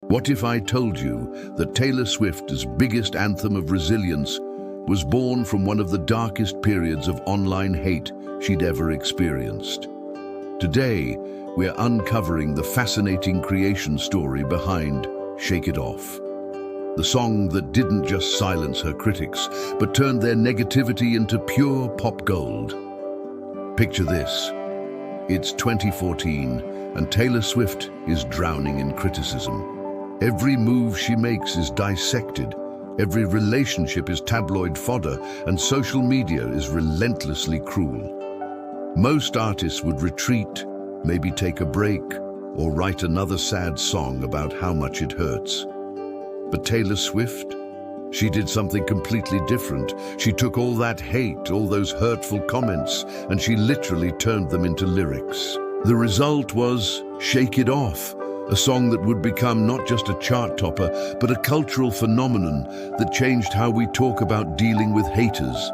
What if I told you that Taylor Swift's biggest anthem of resilience was born from one of the darkest periods of online hate she'd ever experienced? Today, we're uncovering the fascinating creation story behind Shake It Off. The song that didn't just silence her critics, but turned their negativity into pure pop gold. Picture this. It's 2014, and Taylor Swift is drowning in criticism. Every move she makes is dissected. Every relationship is tabloid fodder, and social media is relentlessly cruel. Most artists would retreat, maybe take a break, or write another sad song about how much it hurts. But Taylor Swift? She did something completely different. She took all that hate, all those hurtful comments, and she literally turned them into lyrics. The result was Shake It Off, a song that would become not just a chart topper, but a cultural phenomenon that changed how we talk about dealing with haters.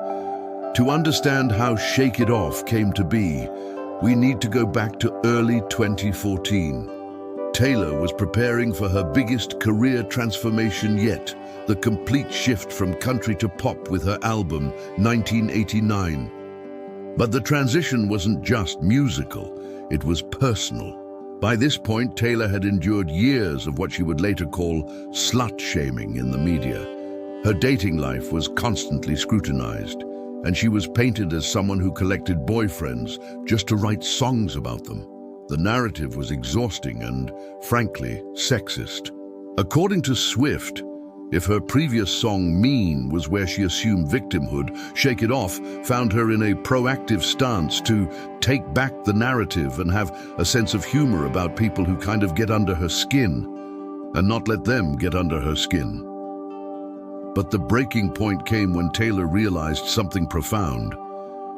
To understand how Shake It Off came to be, we need to go back to early 2014. Taylor was preparing for her biggest career transformation yet, the complete shift from country to pop with her album, 1989. But the transition wasn't just musical, it was personal. By this point, Taylor had endured years of what she would later call slut-shaming in the media. Her dating life was constantly scrutinized, and she was painted as someone who collected boyfriends just to write songs about them. The narrative was exhausting and, frankly, sexist. According to Swift, if her previous song Mean was where she assumed victimhood, Shake It Off found her in a proactive stance to take back the narrative and have a sense of humor about people who kind of get under her skin and not let them get under her skin. But the breaking point came when Taylor realized something profound.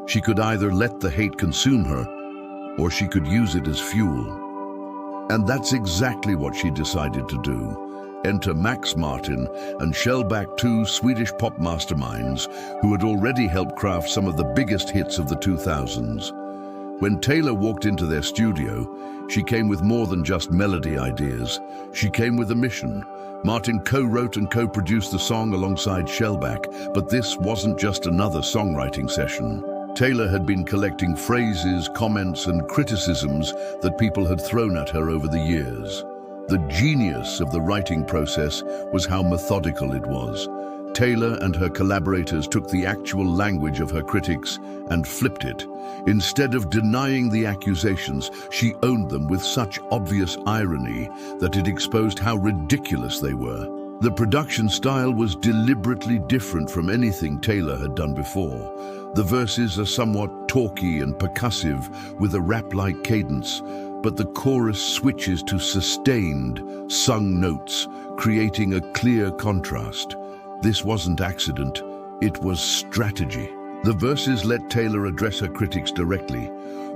She could either let the hate consume her, or she could use it as fuel. And that's exactly what she decided to do. Enter Max Martin and Shellback, two Swedish pop masterminds who had already helped craft some of the biggest hits of the 2000s. When Taylor walked into their studio, she came with more than just melody ideas. She came with a mission. Martin co-wrote and co-produced the song alongside Shellback, but this wasn't just another songwriting session. Taylor had been collecting phrases, comments, and criticisms that people had thrown at her over the years. The genius of the writing process was how methodical it was. Taylor and her collaborators took the actual language of her critics and flipped it. Instead of denying the accusations, she owned them with such obvious irony that it exposed how ridiculous they were. The production style was deliberately different from anything Taylor had done before. The verses are somewhat talky and percussive with a rap-like cadence, but the chorus switches to sustained, sung notes, creating a clear contrast. This wasn't accident, it was strategy. The verses let Taylor address her critics directly,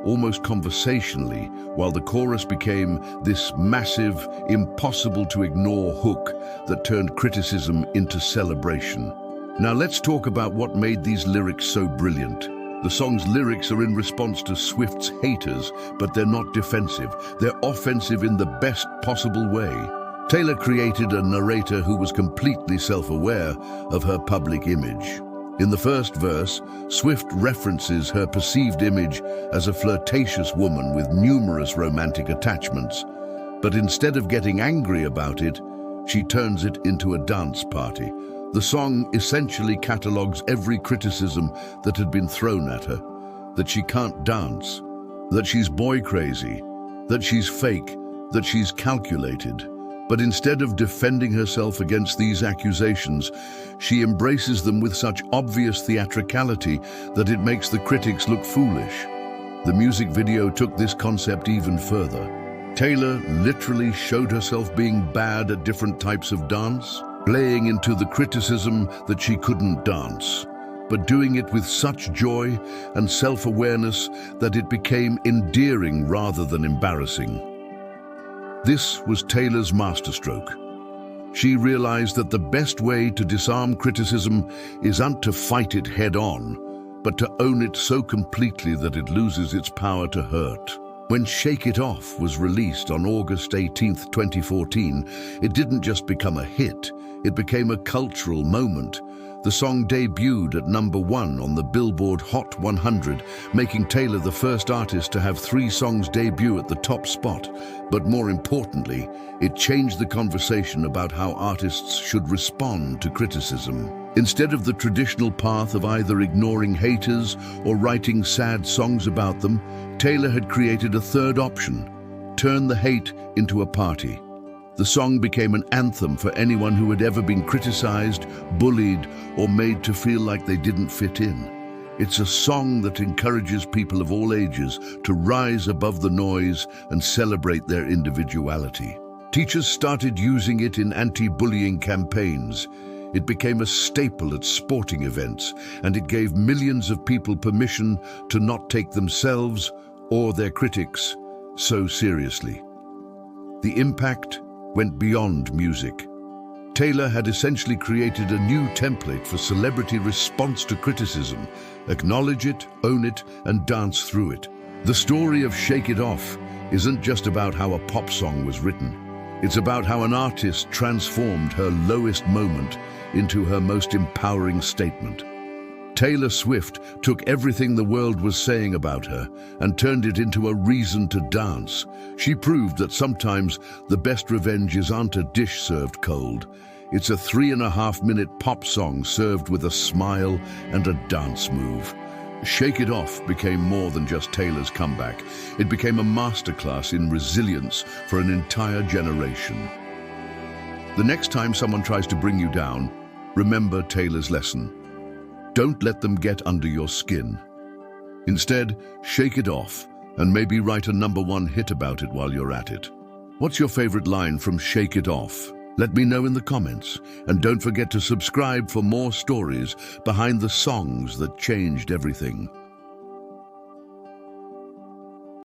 almost conversationally, while the chorus became this massive, impossible-to-ignore hook that turned criticism into celebration. Now let's talk about what made these lyrics so brilliant. The song's lyrics are in response to Swift's haters, but they're not defensive. They're offensive in the best possible way. Taylor created a narrator who was completely self-aware of her public image. In the first verse, Swift references her perceived image as a flirtatious woman with numerous romantic attachments. But instead of getting angry about it, she turns it into a dance party. The song essentially catalogues every criticism that had been thrown at her. That she can't dance, that she's boy crazy, that she's fake, that she's calculated. But instead of defending herself against these accusations, she embraces them with such obvious theatricality that it makes the critics look foolish. The music video took this concept even further. Taylor literally showed herself being bad at different types of dance, playing into the criticism that she couldn't dance, but doing it with such joy and self-awareness that it became endearing rather than embarrassing. This was Taylor's masterstroke. She realized that the best way to disarm criticism isn't to fight it head-on, but to own it so completely that it loses its power to hurt. When Shake It Off was released on August 18th, 2014, it didn't just become a hit, it became a cultural moment. The song debuted at #1 on the Billboard Hot 100, making Taylor the first artist to have 3 songs debut at the top spot. But more importantly, it changed the conversation about how artists should respond to criticism. Instead of the traditional path of either ignoring haters or writing sad songs about them, Taylor had created a third option: turn the hate into a party. The song became an anthem for anyone who had ever been criticized, bullied, or made to feel like they didn't fit in. It's a song that encourages people of all ages to rise above the noise and celebrate their individuality. Teachers started using it in anti-bullying campaigns. It became a staple at sporting events, and it gave millions of people permission to not take themselves or their critics so seriously. The impact went beyond music. Taylor had essentially created a new template for celebrity response to criticism: acknowledge it, own it, and dance through it. The story of Shake It Off isn't just about how a pop song was written. It's about how an artist transformed her lowest moment into her most empowering statement. Taylor Swift took everything the world was saying about her and turned it into a reason to dance. She proved that sometimes the best revenges aren't a dish served cold. It's a 3.5-minute pop song served with a smile and a dance move. Shake It Off became more than just Taylor's comeback. It became a masterclass in resilience for an entire generation. The next time someone tries to bring you down, remember Taylor's lesson. Don't let them get under your skin. Instead, shake it off and maybe write a #1 hit about it while you're at it. What's your favorite line from Shake It Off? Let me know in the comments, and don't forget to subscribe for more stories behind the songs that changed everything.